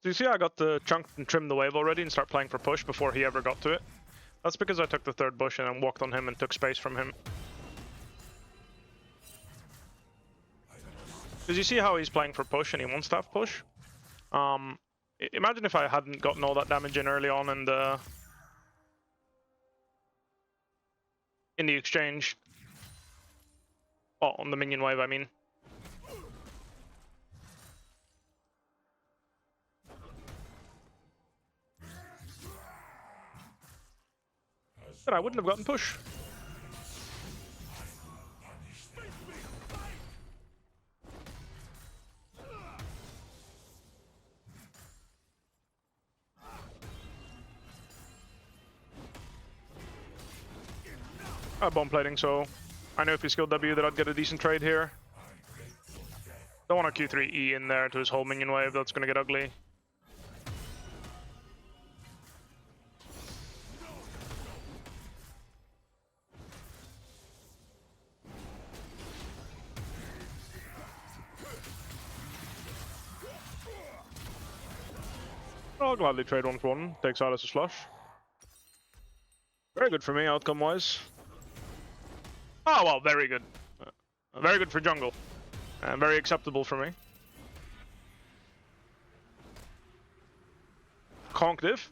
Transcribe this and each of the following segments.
So you see I got the chunk and trimmed the wave already and start playing for push before he ever got to it. That's because I took the third bush and walked on him and took space from him. Because you see how he's playing for push and he wants to have push. Imagine if I hadn't gotten all that damage in early on in the exchange. Oh, on the minion wave, I mean. But I wouldn't have gotten push. I have bomb plating, so I know if he skilled W that I'd get a decent trade here. Don't want a Q3E in there to his whole minion wave, that's gonna get ugly. I'll gladly trade 1 for 1, take Silas a slush. Very good for me, outcome-wise. Oh, well, very good. Very good for jungle. And very acceptable for me. Conctive.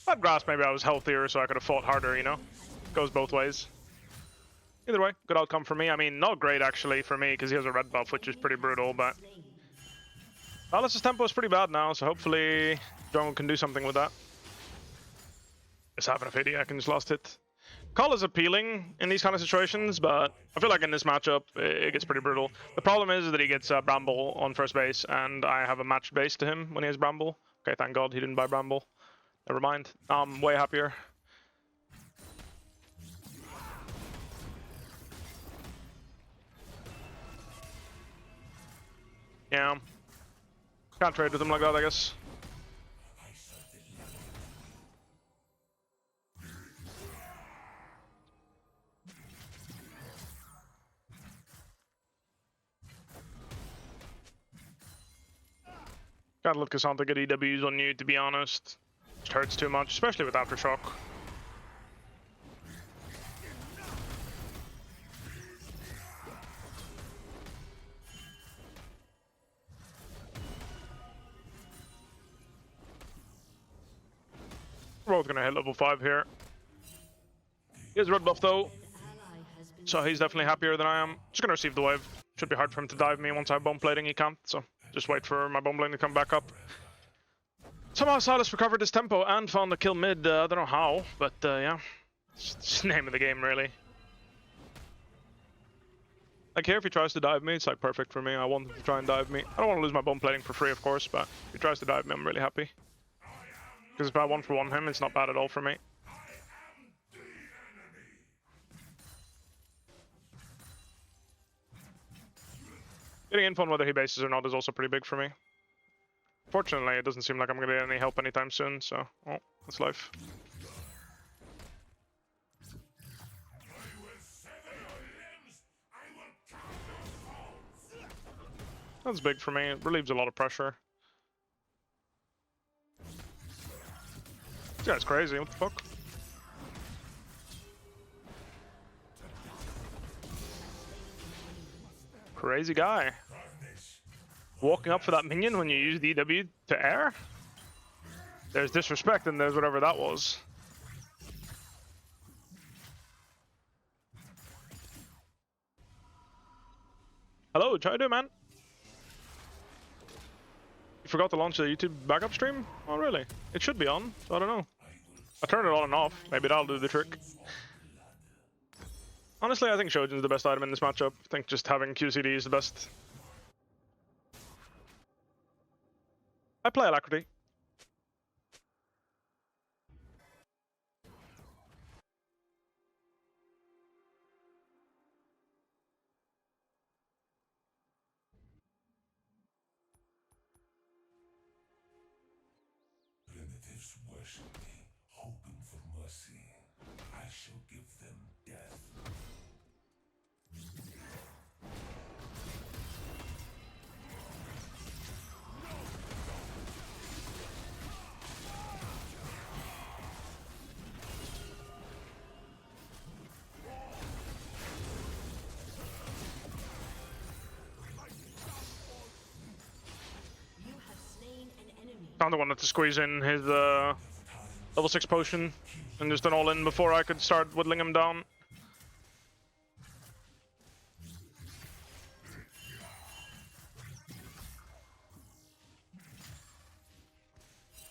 That grass, maybe I was healthier, so I could have fought harder, you know? Goes both ways. Either way, good outcome for me. I mean, not great, actually, for me, because he has a red buff, which is pretty brutal, but... Silas's tempo is pretty bad now, so hopefully jungle can do something with that. Just having a 50, I can just last hit. Call is appealing in these kind of situations, but I feel like in this matchup, it gets pretty brutal. The problem is that he gets Bramble on first base, and I have a matched base to him when he has Bramble. Okay, thank God he didn't buy Bramble. Never mind. I'm way happier. Yeah. Can't trade with him like that, I guess. Gotta let Cassandra get EWs on you, to be honest. It hurts too much, especially with Aftershock. We're both gonna hit level 5 here. He has red buff though, so he's definitely happier than I am. Just gonna receive the wave. Should be hard for him to dive me once I have bomb plating, he can't, so just wait for my bomb plating to come back up. Somehow Silas recovered his tempo and found a kill mid, I don't know how, but yeah. It's just the name of the game, really. Like here, if he tries to dive me, it's like perfect for me. I want him to try and dive me. I don't want to lose my bomb plating for free, of course, but if he tries to dive me, I'm really happy. Because if I 1 for 1 him, it's not bad at all for me. Getting info on whether he bases or not is also pretty big for me. Fortunately, it doesn't seem like I'm going to get any help anytime soon, so, well, that's life. That's big for me, it relieves a lot of pressure. This guy's crazy, what the fuck? Crazy guy. Walking up for that minion when you use the EW to air? There's disrespect and there's whatever that was. Hello, what you doing, man? You forgot to launch the YouTube backup stream? Oh, really? It should be on, so I don't know. I turned it on and off. Maybe that'll do the trick. Honestly, I think Shojin's the best item in this matchup. I think just having QCD is the best. I play Alacrity. Primitives worship me, hoping for mercy. I shall give them death. Kinda wanted to squeeze in his level 6 potion and just an all-in before I could start whittling him down.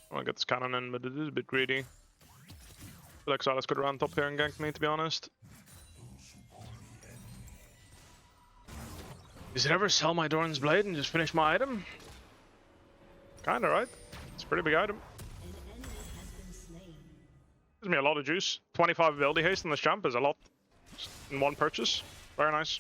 I want to get this cannon in, but it is a bit greedy. I feel like Silas could run top here and gank me, to be honest. Does it ever sell my Doran's Blade and just finish my item? Kinda, right? It's a pretty big item. Gives me a lot of juice. 25 ability haste in this champ is a lot in one purchase. Very nice.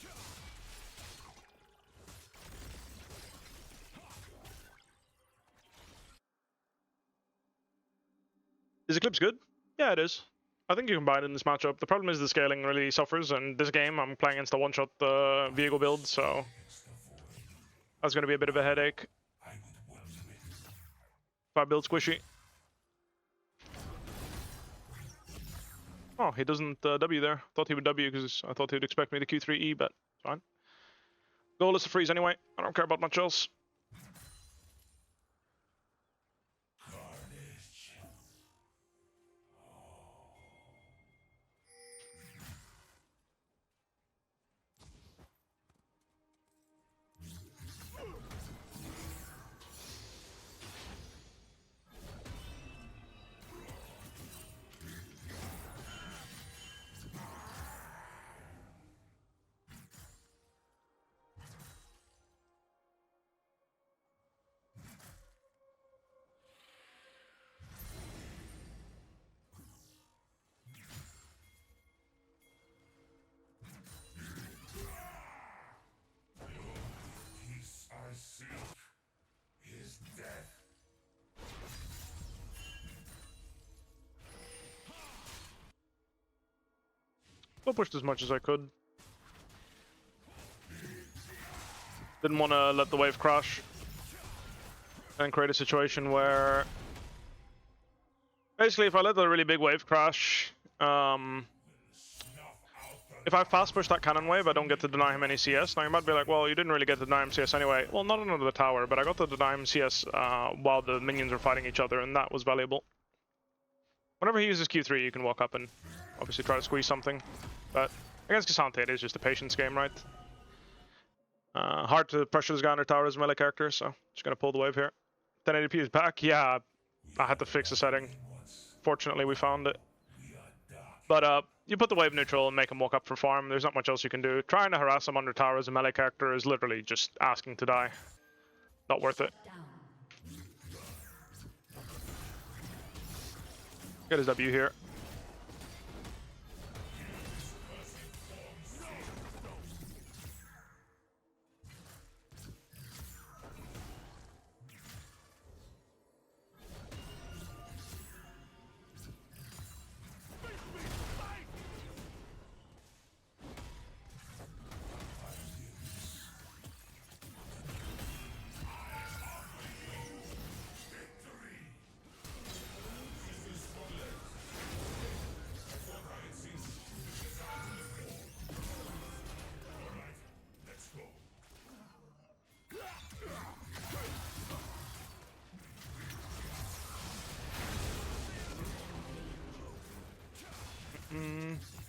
Is Eclipse good? Yeah, it is. I think you can buy it in this matchup. The problem is the scaling really suffers, and this game I'm playing against a one-shot Viego build, so that's going to be a bit of a headache if I build squishy. Oh, he doesn't W there. Thought he would W because I thought he would expect me to Q3E, but fine. Goal is to freeze anyway. I don't care about much else. I pushed as much as I could. Didn't want to let the wave crash and create a situation where basically if I let the really big wave crash, if I fast push that cannon wave, I don't get to deny him any CS. Now you might be like, well, you didn't really get to deny him CS anyway. Well, not under the tower, but I got to deny him CS while the minions were fighting each other, and that was valuable. Whenever he uses Q3, you can walk up and obviously try to squeeze something. But against K'Sante, it is just a patience game, right? Hard to pressure this guy under tower as a melee character, so just gonna pull the wave here. 1080p is back. Yeah, I had to fix the setting. Fortunately, we found it. But you put the wave neutral and make him walk up for farm. There's not much else you can do. Trying to harass him under tower as a melee character is literally just asking to die. Not worth it. Get his W here.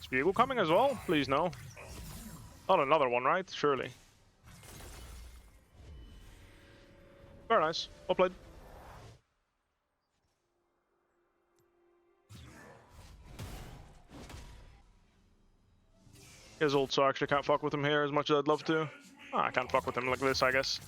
Is Viego coming as well? Please no. Not another one, right? Surely. Very nice. Well played. His ult, so I actually can't fuck with him here as much as I'd love to. Oh, I can't fuck with him like this, I guess.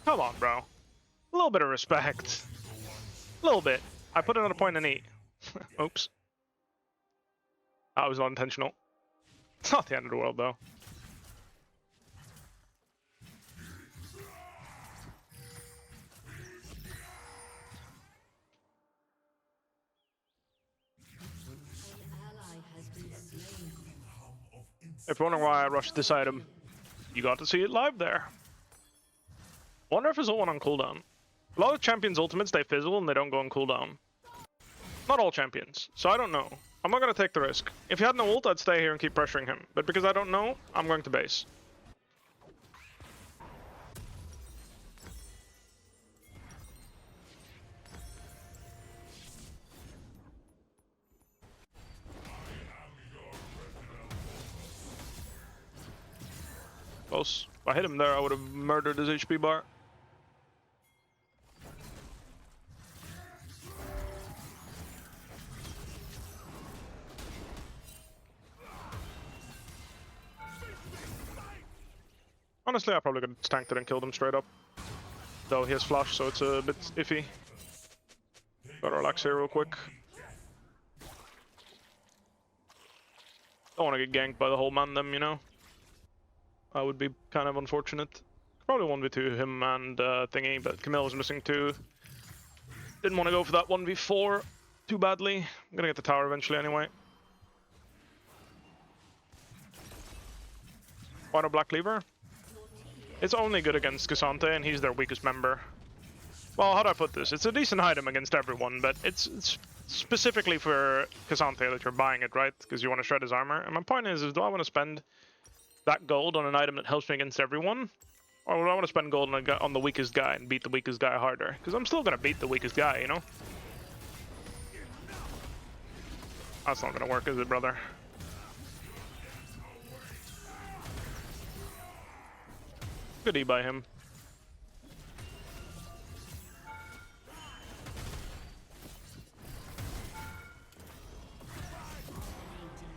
Come on, bro. A little bit of respect. A little bit. I put another point in E. Oops. That was not intentional. It's not the end of the world, though. If you're wondering why I rushed this item, you got to see it live there. Wonder if his ult went on cooldown. A lot of champions' ultimates, they fizzle and they don't go on cooldown. Not all champions, so I don't know. I'm not gonna take the risk. If he had no ult, I'd stay here and keep pressuring him. But because I don't know, I'm going to base. Close. If I hit him there, I would have murdered his HP bar. Honestly, I probably could have tanked it and killed him straight up. Though he has flash, so it's a bit iffy. Gotta relax here real quick. Don't want to get ganked by the whole man them, you know? That would be kind of unfortunate. Probably 1v2 him and thingy, but Camille was missing too. Didn't want to go for that 1v4 too badly. I'm gonna get the tower eventually anyway. Why no Black Cleaver? It's only good against Cassante, and he's their weakest member. Well, how do I put this? It's a decent item against everyone, but it's specifically for Cassante that you're buying it, right? Because you want to shred his armor. And my point is do I want to spend that gold on an item that helps me against everyone? Or would I want to spend gold on the weakest guy and beat the weakest guy harder? Because I'm still going to beat the weakest guy, you know? That's not going to work, is it, brother? Good E by him.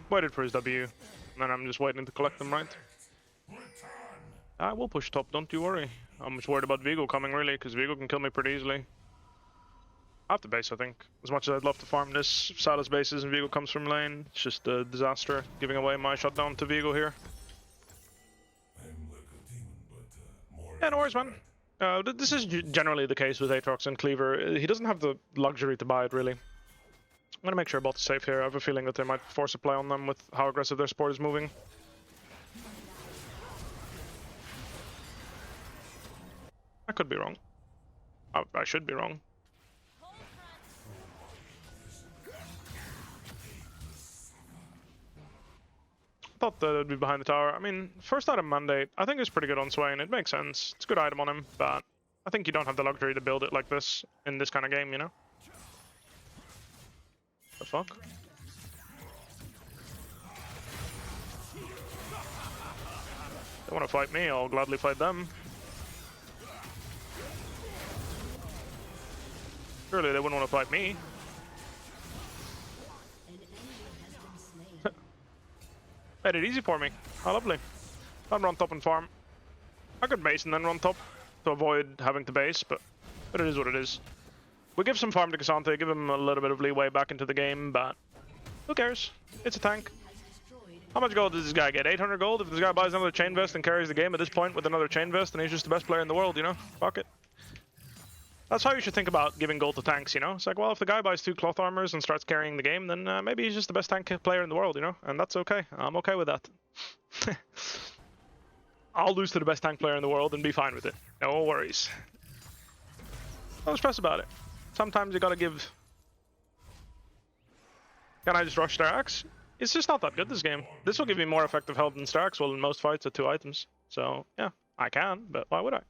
Waited for his W, and then I'm just waiting to collect them, right? I will push top, don't you worry. I'm just worried about Vigo coming, really, because Vigo can kill me pretty easily. I have to base, I think. As much as I'd love to farm this, Salus bases and Vigo comes from lane. It's just a disaster, giving away my shutdown to Vigo here. Yeah, no worries, man. This is generally the case with Aatrox and Cleaver. He doesn't have the luxury to buy it, really. I'm gonna make sure bot is safe here. I have a feeling that they might force a play on them with how aggressive their support is moving. I could be wrong. I should be wrong. Thought that it would be behind the tower. I mean, first item mandate, I think it's pretty good on Swain. It makes sense. It's a good item on him, but I think you don't have the luxury to build it like this in this kind of game, you know? The fuck? They want to fight me, I'll gladly fight them. Surely they wouldn't want to fight me. Made it easy for me. How lovely. I'll run top and farm. I could base and then run top to avoid having to base, but it is what it is. We give some farm to Cassante, give him a little bit of leeway back into the game, but who cares? It's a tank. How much gold does this guy get? 800 gold? If this guy buys another chain vest and carries the game at this point with another chain vest, then he's just the best player in the world, you know? Fuck it. That's how you should think about giving gold to tanks, you know? It's like, well, if the guy buys 2 cloth armors and starts carrying the game, then maybe he's just the best tank player in the world, you know? And that's okay. I'm okay with that. I'll lose to the best tank player in the world and be fine with it. No worries. Don't stress about it. Sometimes you gotta give... Can I just rush Aatrox? It's just not that good, this game. This will give me more effective health than Aatrox will in most fights at 2 items. So, yeah, I can, but why would I?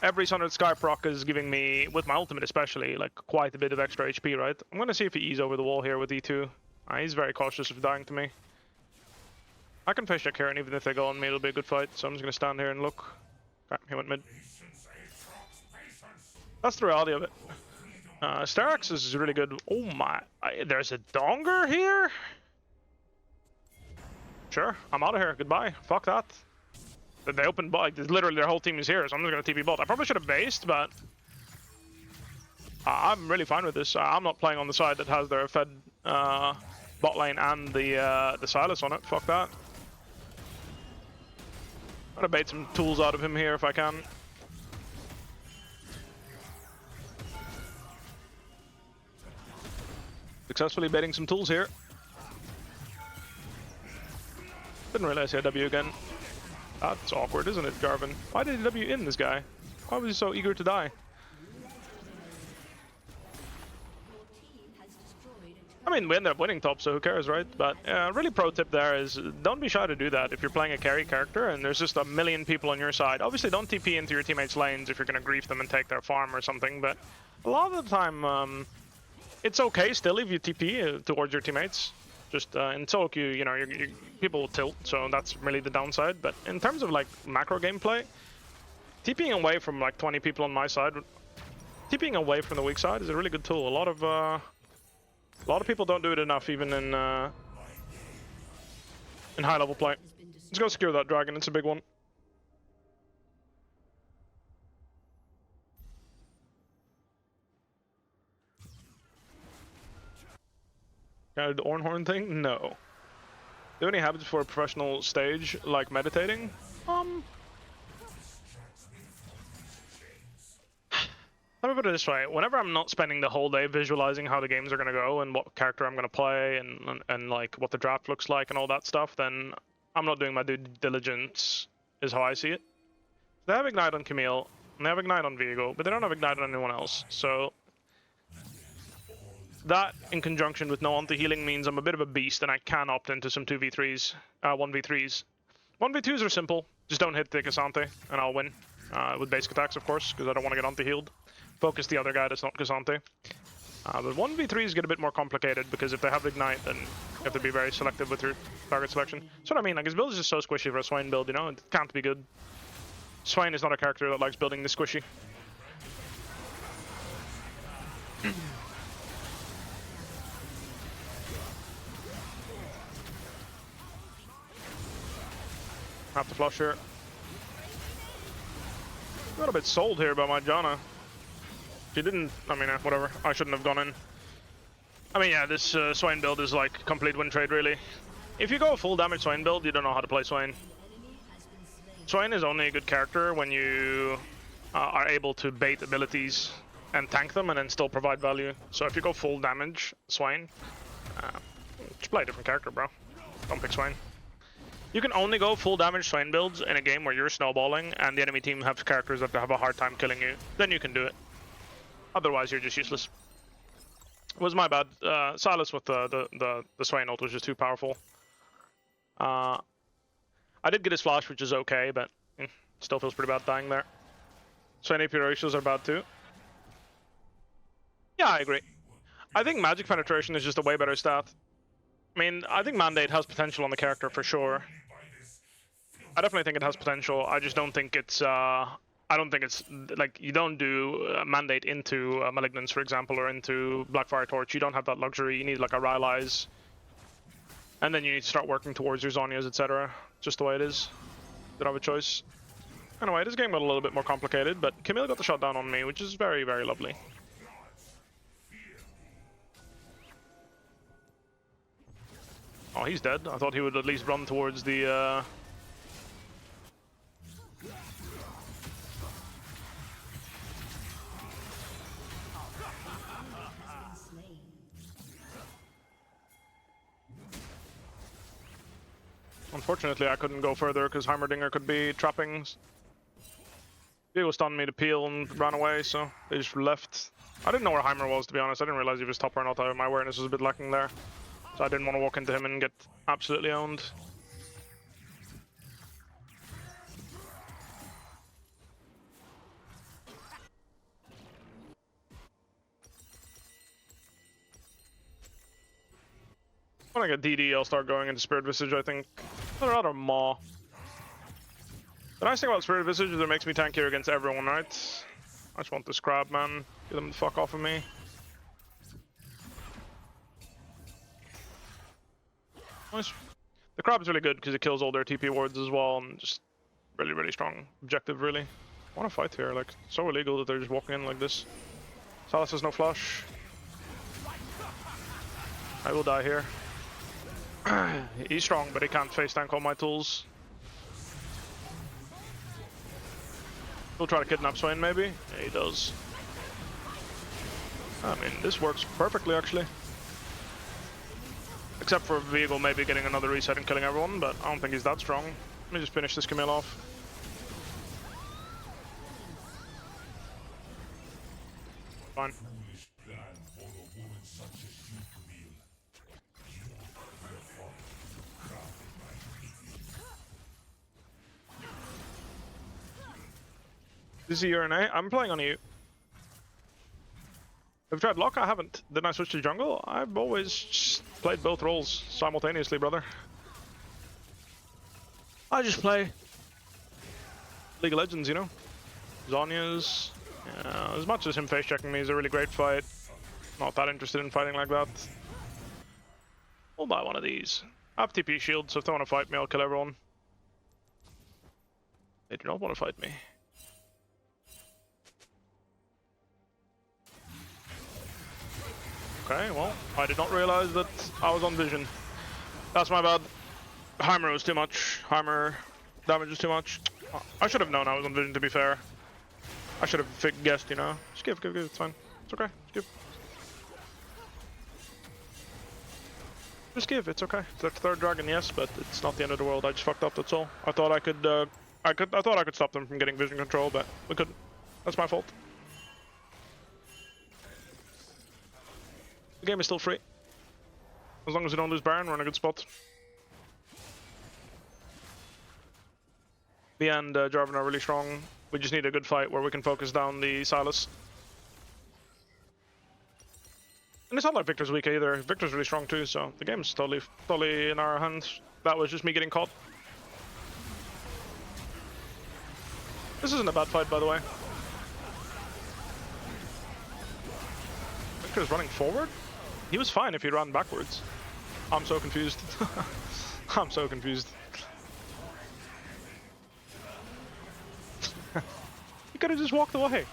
Every Sundered Sky proc is giving me, with my ultimate especially, like quite a bit of extra HP, right? I'm gonna see if he ease over the wall here with E2. He's very cautious of dying to me. I can face check here, and even if they go on me, it'll be a good fight. So I'm just gonna stand here and look. Okay, he went mid. That's the reality of it. Aatrox is really good. Oh my, there's a Donger here? Sure, I'm out of here. Goodbye. Fuck that. They opened bot, like, literally their whole team is here, so I'm just gonna TP bot. I probably should have based, but I'm really fine with this. I'm not playing on the side that has their fed bot lane and the Silas on it. Fuck that. I'm gonna bait some tools out of him here if I can. Successfully baiting some tools here. Didn't realize he had W again. That's awkward, isn't it, Jarvan? Why did he W in this guy? Why was he so eager to die? I mean, we ended up winning top, so who cares, right? But really pro tip there is don't be shy to do that if you're playing a carry character and there's just a million people on your side. Obviously, don't TP into your teammates' lanes if you're going to grief them and take their farm or something, but a lot of the time, it's okay still if you TP towards your teammates. Just in solo queue, you know, people will tilt, so that's really the downside. But in terms of like macro gameplay, TPing away from like 20 people on my side, TPing away from the weak side is a really good tool. A lot of people don't do it enough, even in high level play. Let's go secure that dragon. It's a big one. Kind of the Ornhorn thing? No. Do any habits for a professional stage, like meditating? Let me put it this way. Whenever I'm not spending the whole day visualizing how the games are going to go and what character I'm going to play and like what the draft looks like and all that stuff, then I'm not doing my due diligence, is how I see it. They have Ignite on Camille, and they have Ignite on Viego, but they don't have Ignite on anyone else, so that, in conjunction with no anti-healing, means I'm a bit of a beast and I can opt into some 2v3s, 1v3s. 1v2s are simple. Just don't hit the Cassante and I'll win. With basic attacks, of course, because I don't want to get anti-healed. Focus the other guy that's not Cassante. But 1v3s get a bit more complicated because if they have Ignite, then you have to be very selective with your target selection. That's what I mean. Like, his build is just so squishy for a Swain build, you know? It can't be good. Swain is not a character that likes building this squishy. Have to flush here. Got a bit sold here by my Janna. She didn't, I mean, whatever. I shouldn't have gone in. I mean, yeah, this Swain build is like complete win trade, really. If you go full damage Swain build, you don't know how to play Swain. Swain is only a good character when you are able to bait abilities and tank them and then still provide value. So if you go full damage Swain, just play a different character, bro. Don't pick Swain. You can only go full damage Swain builds in a game where you're snowballing and the enemy team have characters that have a hard time killing you. Then you can do it. Otherwise, you're just useless. It was my bad. Silas with the Swain ult was just too powerful. I did get his flash, which is okay, but still feels pretty bad dying there. Swain AP ratios are bad too. Yeah, I agree. I think magic penetration is just a way better stat. I mean, I think Mandate has potential on the character for sure. I definitely think it has potential. I just don't think it's I don't think it's like you don't do Mandate into Malignance, for example, or into Blackfire Torch. You don't have that luxury. You need like a Rylai's, and then you need to start working towards your Zhonya's, etc. Just the way it is. Don't have a choice. Anyway, this game got a little bit more complicated, but Camille got the shot down on me, which is very, very lovely. Oh, he's dead. I thought he would at least run towards the Unfortunately, I couldn't go further because Heimerdinger could be trapping. Viego stunned me to peel and ran away, so they just left. I didn't know where Heimer was, to be honest. I didn't realize he was top or not. My awareness was a bit lacking there. So I didn't want to walk into him and get absolutely owned. When I get DD, I'll start going into Spirit Visage, I think. I'd rather Maw. The nice thing about Spirit Visage is it makes me tankier against everyone, right? I just want this crab, man. Get them the fuck off of me. Nice. The crab is really good because it kills all their TP wards as well, and just really, really strong objective, really. I want to fight here, like, so illegal that they're just walking in like this. Salas has no flash. I will die here. He's strong, but he can't face tank all my tools. He'll try to kidnap Swain, maybe? Yeah, he does. I mean, this works perfectly, actually. Except for Viego maybe getting another reset and killing everyone, but I don't think he's that strong. Let me just finish this Camille off. Fine. Is he an A? I'm playing on you. Have you tried Lock? I haven't. Didn't I switch to jungle? I've always just played both roles simultaneously, brother. I just play League of Legends, you know? Zonya's. Yeah, as much as him face checking me is a really great fight. Not that interested in fighting like that. We'll buy one of these. I have TP shield, so if they want to fight me, I'll kill everyone. They do not want to fight me. Okay, well, I did not realize that I was on vision. That's my bad. Heimer was too much. Heimer damage was too much. I should have known I was on vision, to be fair. I should have guessed, you know. Just give, it's fine. It's okay, just give. Just give, it's okay. It's their third dragon, yes, but it's not the end of the world. I just fucked up, that's all. I thought I could stop them from getting vision control, but we couldn't. That's my fault. The game is still free. As long as we don't lose Baron, we're in a good spot. The end, Jarvan are really strong. We just need a good fight where we can focus down the Sylas. And it's not like Victor's weak either. Victor's really strong too, so the game's totally in our hands. That was just me getting caught. This isn't a bad fight, by the way. Victor's running forward? He was fine if he ran backwards. I'm so confused. I'm so confused. He could have just walked away.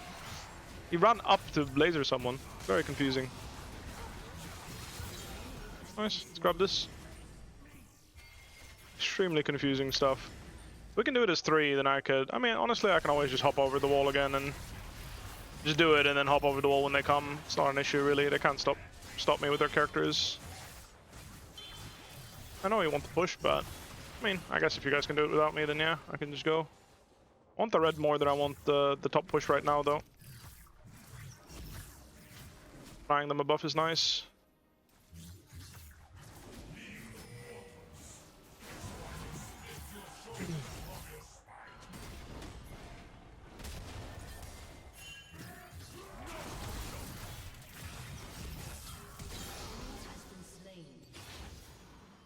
He ran up to laser someone. Very confusing. Nice, let's grab this. Extremely confusing stuff. If we can do it as 3, then I could... I mean, honestly, I can always just hop over the wall again and... just do it and then hop over the wall when they come. It's not an issue, really. They can't stop me with their characters. I know you want to push, but... I mean, I guess if you guys can do it without me, then yeah, I can just go. I want the red more than I want the top push right now, though. Flying them a buff is nice.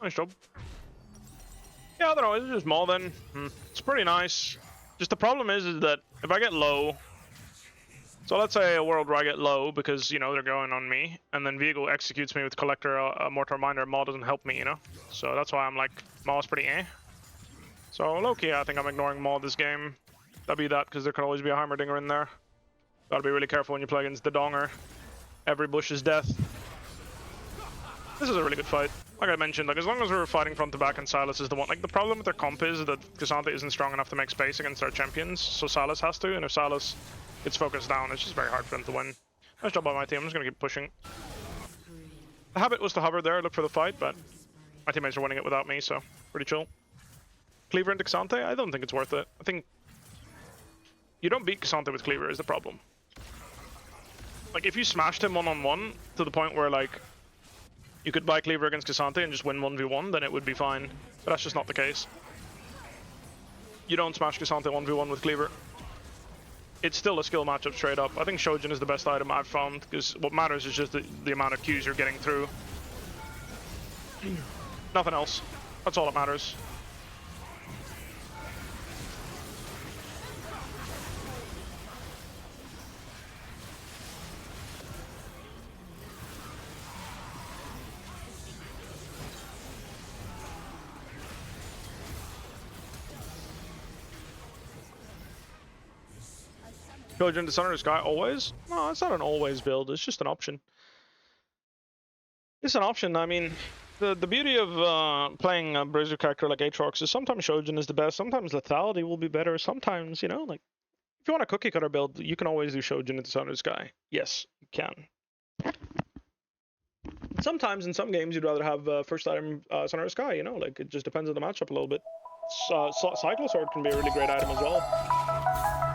Nice job. Yeah, I don't know, it's just Maul then. It's pretty nice. Just the problem is that if I get low... So let's say a world where I get low because, you know, they're going on me, and then Viego executes me with Collector, a Mortar Reminder, Maul doesn't help me, you know? So that's why I'm like, Maul's pretty eh. So low-key, I think I'm ignoring Maul this game. That'd be that, because there could always be a Heimerdinger in there. Gotta be really careful when you play against the Donger. Every bush is death. This is a really good fight. Like I mentioned, like as long as we're fighting front to back and Sylas is the one, like the problem with their comp is that Cassandra isn't strong enough to make space against our champions, so Sylas has to, and if Sylas gets focused down, it's just very hard for them to win. Nice job by my team, I'm just gonna keep pushing. The habit was to hover there, look for the fight, but my teammates are winning it without me, so pretty chill. Cleaver into Cassandra? I don't think it's worth it. I think you don't beat Cassandra with Cleaver is the problem. Like if you smashed him one-on-one to the point where like you could buy Cleaver against Cassandra and just win 1v1, then it would be fine. But that's just not the case. You don't smash Cassandra 1v1 with Cleaver. It's still a skill matchup straight up. I think Shojin is the best item I've found, because what matters is just the amount of Qs you're getting through. Nothing else. That's all that matters. Shojin to Sunner Sky always? No, it's not an always build, it's just an option. It's an option, I mean, the beauty of playing a Brazier character like Aatrox is sometimes Shojin is the best, sometimes Lethality will be better, sometimes, you know, like, if you want a cookie cutter build, you can always do Shojin into Sunner Sky. Yes, you can. Sometimes in some games you'd rather have first item Sunner Sky, you know, like, it just depends on the matchup a little bit. Cyclosword can be a really great item as well.